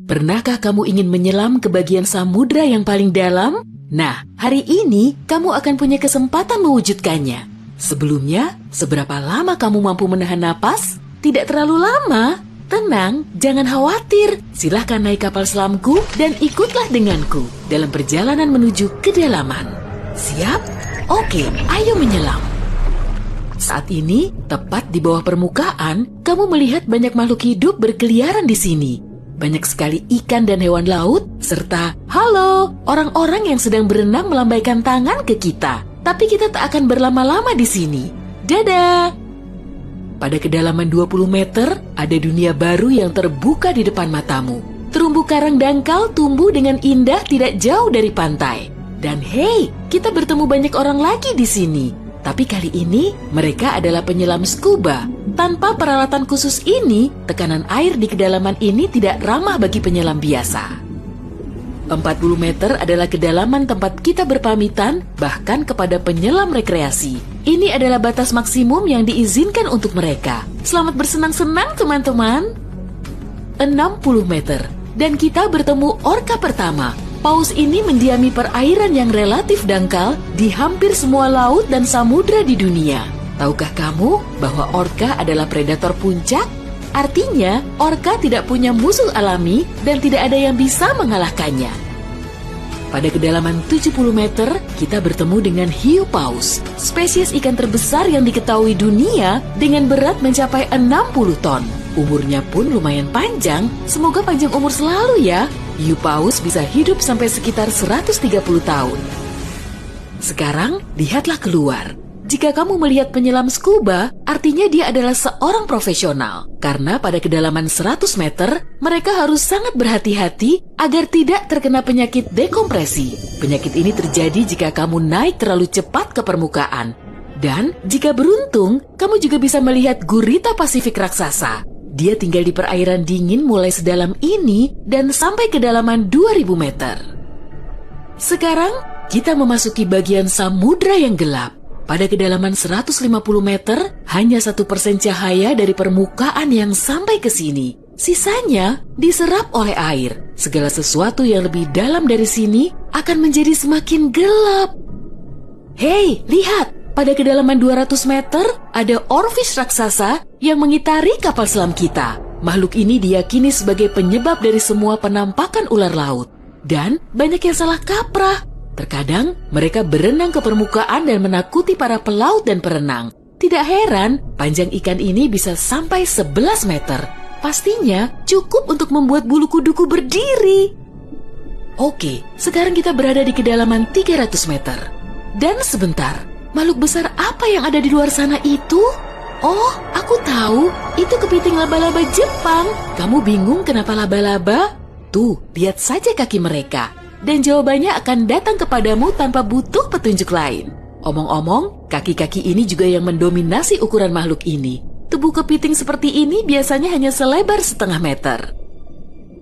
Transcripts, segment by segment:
Pernahkah kamu ingin menyelam ke bagian samudra yang paling dalam? Nah, hari ini kamu akan punya kesempatan mewujudkannya. Sebelumnya, seberapa lama kamu mampu menahan napas? Tidak terlalu lama. Tenang, jangan khawatir. Silahkan naik kapal selamku dan ikutlah denganku dalam perjalanan menuju kedalaman. Siap? Oke, ayo menyelam. Saat ini, tepat di bawah permukaan, kamu melihat banyak makhluk hidup berkeliaran di sini. Banyak sekali ikan dan hewan laut, serta halo, orang-orang yang sedang berenang melambaikan tangan ke kita. Tapi kita tak akan berlama-lama di sini. Dadah! Pada kedalaman 20 meter, ada dunia baru yang terbuka di depan matamu. Terumbu karang dangkal tumbuh dengan indah tidak jauh dari pantai. Dan hey, kita bertemu banyak orang lagi di sini. Tapi kali ini, mereka adalah penyelam scuba. Tanpa peralatan khusus ini, tekanan air di kedalaman ini tidak ramah bagi penyelam biasa. 40 meter adalah kedalaman tempat kita berpamitan, bahkan kepada penyelam rekreasi. Ini adalah batas maksimum yang diizinkan untuk mereka. Selamat bersenang-senang, teman-teman. 60 meter, dan kita bertemu orka pertama. Paus ini mendiami perairan yang relatif dangkal di hampir semua laut dan samudra di dunia. Tahukah kamu bahwa orka adalah predator puncak? Artinya, orka tidak punya musuh alami dan tidak ada yang bisa mengalahkannya. Pada kedalaman 70 meter, kita bertemu dengan hiu paus, spesies ikan terbesar yang diketahui dunia dengan berat mencapai 60 ton. Umurnya pun lumayan panjang, semoga panjang umur selalu ya. Hiu paus bisa hidup sampai sekitar 130 tahun. Sekarang, lihatlah keluar. Jika kamu melihat penyelam scuba, artinya dia adalah seorang profesional. Karena pada kedalaman 100 meter, mereka harus sangat berhati-hati agar tidak terkena penyakit dekompresi. Penyakit ini terjadi jika kamu naik terlalu cepat ke permukaan. Dan jika beruntung, kamu juga bisa melihat gurita Pasifik raksasa. Dia tinggal di perairan dingin mulai sedalam ini dan sampai kedalaman 2000 meter. Sekarang, kita memasuki bagian samudra yang gelap. Pada kedalaman 150 meter, hanya 1% cahaya dari permukaan yang sampai ke sini. Sisanya diserap oleh air. Segala sesuatu yang lebih dalam dari sini akan menjadi semakin gelap. Hei, lihat! Pada kedalaman 200 meter, ada oarfish raksasa yang mengitari kapal selam kita. Makhluk ini diyakini sebagai penyebab dari semua penampakan ular laut. Dan banyak yang salah kaprah. Terkadang, mereka berenang ke permukaan dan menakuti para pelaut dan perenang. Tidak heran, panjang ikan ini bisa sampai 11 meter. Pastinya cukup untuk membuat bulu kuduku berdiri. Oke, sekarang kita berada di kedalaman 300 meter. Dan sebentar, makhluk besar apa yang ada di luar sana itu? Oh, aku tahu. Itu kepiting laba-laba Jepang. Kamu bingung kenapa laba-laba? Tuh, lihat saja kaki mereka. Dan jawabannya akan datang kepadamu tanpa butuh petunjuk lain. Omong-omong, kaki-kaki ini juga yang mendominasi ukuran makhluk ini. Tubuh kepiting seperti ini biasanya hanya selebar setengah meter.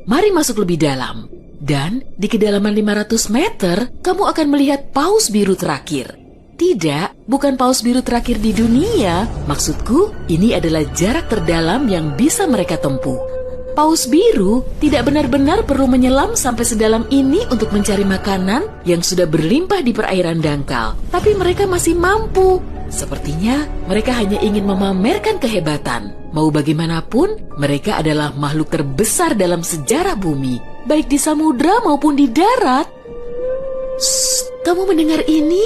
Mari masuk lebih dalam. Dan di kedalaman 500 meter, kamu akan melihat paus biru terakhir. Tidak, bukan paus biru terakhir di dunia. Maksudku, ini adalah jarak terdalam yang bisa mereka tempuh. Paus biru tidak benar-benar perlu menyelam sampai sedalam ini untuk mencari makanan yang sudah berlimpah di perairan dangkal. Tapi mereka masih mampu. Sepertinya mereka hanya ingin memamerkan kehebatan. Mau bagaimanapun, mereka adalah makhluk terbesar dalam sejarah bumi, baik di samudra maupun di darat. Shh, kamu mendengar ini?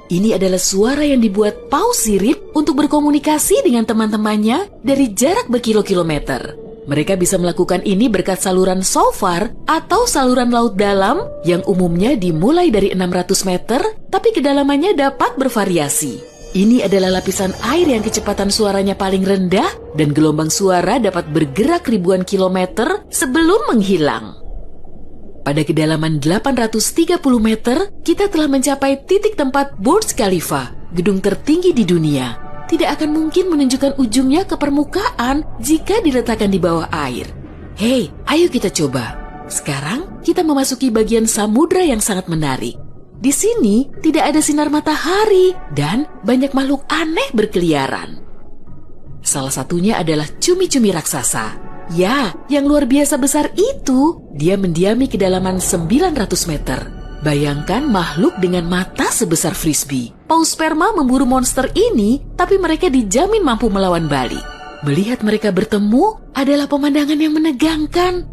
Ini adalah suara yang dibuat paus sirip untuk berkomunikasi dengan teman-temannya dari jarak berkilo-kilometer. Mereka bisa melakukan ini berkat saluran shofar atau saluran laut dalam yang umumnya dimulai dari 600 meter, tapi kedalamannya dapat bervariasi. Ini adalah lapisan air yang kecepatan suaranya paling rendah dan gelombang suara dapat bergerak ribuan kilometer sebelum menghilang. Pada kedalaman 830 meter, kita telah mencapai titik tempat Burj Khalifa, gedung tertinggi di dunia. Tidak akan mungkin menunjukkan ujungnya ke permukaan jika diletakkan di bawah air. Hei, ayo kita coba. Sekarang kita memasuki bagian samudra yang sangat menarik. Di sini tidak ada sinar matahari dan banyak makhluk aneh berkeliaran. Salah satunya adalah cumi-cumi raksasa. Ya, yang luar biasa besar itu. Dia mendiami kedalaman 900 meter. Bayangkan makhluk dengan mata sebesar frisbee. Paus sperma memburu monster ini, tapi mereka dijamin mampu melawan balik. Melihat mereka bertemu adalah pemandangan yang menegangkan.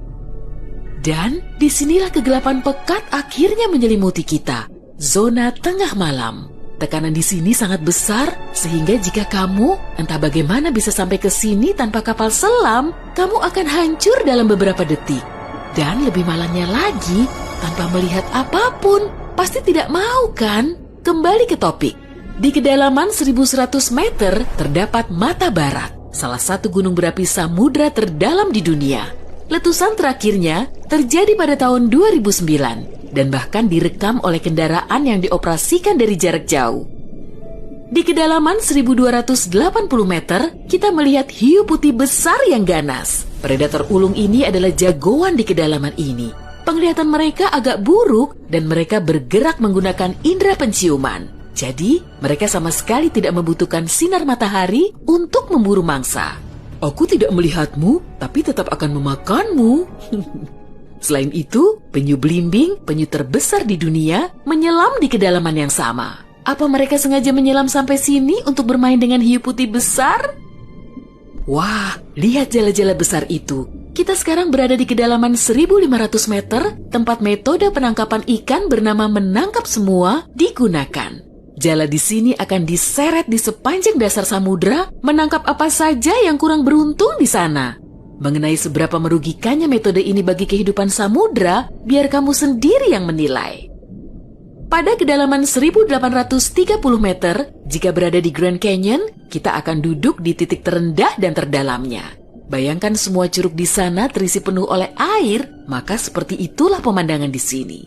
Dan disinilah kegelapan pekat akhirnya menyelimuti kita. Zona tengah malam. Tekanan di sini sangat besar, sehingga jika kamu entah bagaimana bisa sampai ke sini tanpa kapal selam, kamu akan hancur dalam beberapa detik. Dan lebih malangnya lagi, tanpa melihat apapun, pasti tidak mau kan? Kembali ke topik. Di kedalaman 1100 meter terdapat Mata Barat, salah satu gunung berapi samudra terdalam di dunia. Letusan terakhirnya terjadi pada tahun 2009 dan bahkan direkam oleh kendaraan yang dioperasikan dari jarak jauh. Di kedalaman 1280 meter, kita melihat hiu putih besar yang ganas. Predator ulung ini adalah jagoan di kedalaman ini. Penglihatan mereka agak buruk dan mereka bergerak menggunakan indera penciuman. Jadi, mereka sama sekali tidak membutuhkan sinar matahari untuk memburu mangsa. Aku tidak melihatmu, tapi tetap akan memakanmu. Selain itu, penyu belimbing, penyu terbesar di dunia, menyelam di kedalaman yang sama. Apa mereka sengaja menyelam sampai sini untuk bermain dengan hiu putih besar? Wah, lihat jala-jala besar itu. Kita sekarang berada di kedalaman 1500 meter, tempat metode penangkapan ikan bernama menangkap semua digunakan. Jala di sini akan diseret di sepanjang dasar samudra, menangkap apa saja yang kurang beruntung di sana. Mengenai seberapa merugikannya metode ini bagi kehidupan samudra, biar kamu sendiri yang menilai. Pada kedalaman 1830 meter, jika berada di Grand Canyon, kita akan duduk di titik terendah dan terdalamnya. Bayangkan semua curug di sana terisi penuh oleh air, maka seperti itulah pemandangan di sini.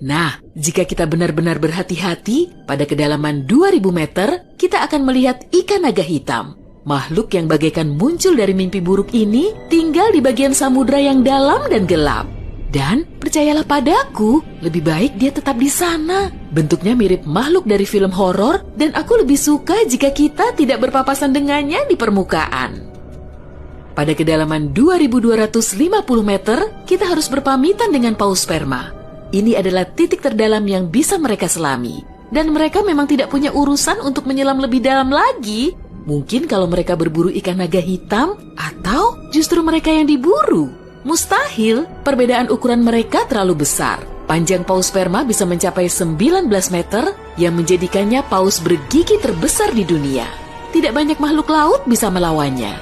Nah, jika kita benar-benar berhati-hati, pada kedalaman 2000 meter, kita akan melihat ikan naga hitam. Makhluk yang bagaikan muncul dari mimpi buruk ini tinggal di bagian samudra yang dalam dan gelap. Dan percayalah padaku, lebih baik dia tetap di sana. Bentuknya mirip makhluk dari film horor dan aku lebih suka jika kita tidak berpapasan dengannya di permukaan. Pada kedalaman 2250 meter, kita harus berpamitan dengan paus sperma. Ini adalah titik terdalam yang bisa mereka selami. Dan mereka memang tidak punya urusan untuk menyelam lebih dalam lagi. Mungkin kalau mereka berburu ikan naga hitam, atau justru mereka yang diburu. Mustahil, perbedaan ukuran mereka terlalu besar. Panjang paus sperma bisa mencapai 19 meter, yang menjadikannya paus bergigi terbesar di dunia. Tidak banyak makhluk laut bisa melawannya.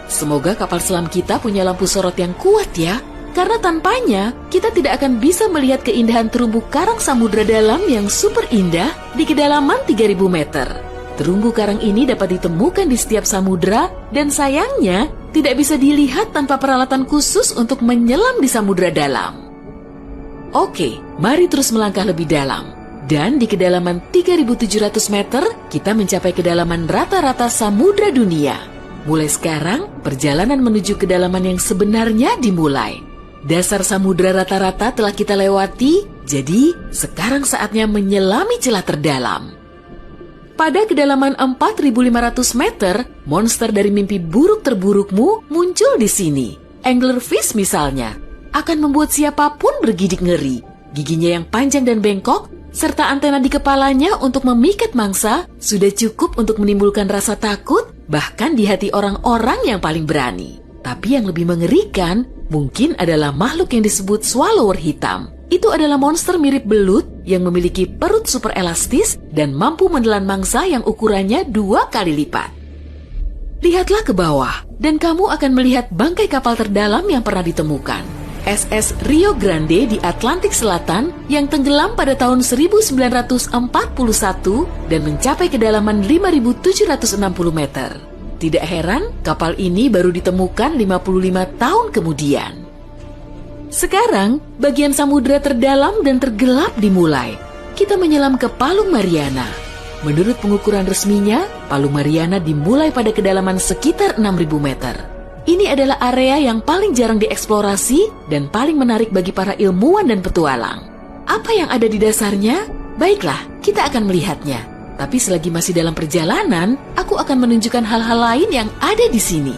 Semoga kapal selam kita punya lampu sorot yang kuat ya, karena tanpanya kita tidak akan bisa melihat keindahan terumbu karang samudra dalam yang super indah di kedalaman 3000 meter. Terumbu karang ini dapat ditemukan di setiap samudra dan sayangnya tidak bisa dilihat tanpa peralatan khusus untuk menyelam di samudra dalam. Oke, mari terus melangkah lebih dalam. Dan di kedalaman 3.700 meter, kita mencapai kedalaman rata-rata samudra dunia. Mulai sekarang, perjalanan menuju kedalaman yang sebenarnya dimulai. Dasar samudra rata-rata telah kita lewati, jadi sekarang saatnya menyelami celah terdalam. Pada kedalaman 4.500 meter, monster dari mimpi buruk terburukmu muncul di sini. Anglerfish misalnya, akan membuat siapapun bergidik ngeri. Giginya yang panjang dan bengkok, serta antena di kepalanya untuk memikat mangsa, sudah cukup untuk menimbulkan rasa takut, bahkan di hati orang-orang yang paling berani. Tapi yang lebih mengerikan, mungkin adalah makhluk yang disebut swallower hitam. Itu adalah monster mirip belut yang memiliki perut super elastis dan mampu menelan mangsa yang ukurannya 2 kali lipat. Lihatlah ke bawah, dan kamu akan melihat bangkai kapal terdalam yang pernah ditemukan. SS Rio Grande di Atlantik Selatan yang tenggelam pada tahun 1941 dan mencapai kedalaman 5.760 meter. Tidak heran, kapal ini baru ditemukan 55 tahun kemudian. Sekarang, bagian samudra terdalam dan tergelap dimulai. Kita menyelam ke Palung Mariana. Menurut pengukuran resminya, Palung Mariana dimulai pada kedalaman sekitar 6.000 meter. Ini adalah area yang paling jarang dieksplorasi dan paling menarik bagi para ilmuwan dan petualang. Apa yang ada di dasarnya? Baiklah, kita akan melihatnya. Tapi selagi masih dalam perjalanan, aku akan menunjukkan hal-hal lain yang ada di sini.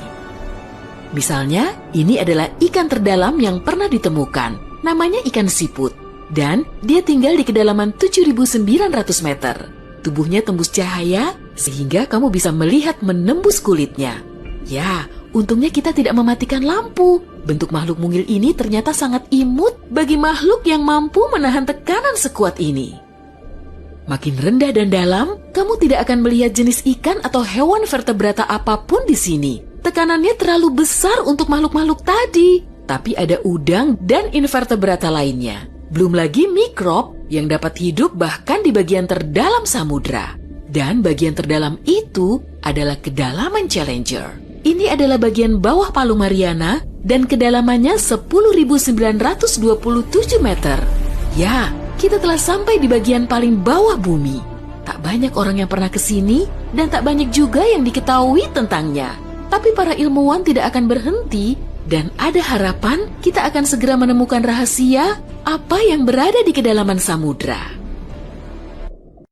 Misalnya, ini adalah ikan terdalam yang pernah ditemukan. Namanya ikan siput. Dan dia tinggal di kedalaman 7.900 meter. Tubuhnya tembus cahaya sehingga kamu bisa melihat menembus kulitnya. Ya, untungnya kita tidak mematikan lampu. Bentuk makhluk mungil ini ternyata sangat imut bagi makhluk yang mampu menahan tekanan sekuat ini. Makin rendah dan dalam, kamu tidak akan melihat jenis ikan atau hewan vertebrata apapun di sini. Tekanannya terlalu besar untuk makhluk-makhluk tadi. Tapi ada udang dan invertebrata lainnya. Belum lagi mikrob yang dapat hidup bahkan di bagian terdalam samudra. Dan bagian terdalam itu adalah kedalaman Challenger. Ini adalah bagian bawah Palu Mariana dan kedalamannya 10.927 meter. Ya, kita telah sampai di bagian paling bawah bumi. Tak banyak orang yang pernah ke sini dan tak banyak juga yang diketahui tentangnya. Tapi para ilmuwan tidak akan berhenti dan ada harapan kita akan segera menemukan rahasia apa yang berada di kedalaman samudra.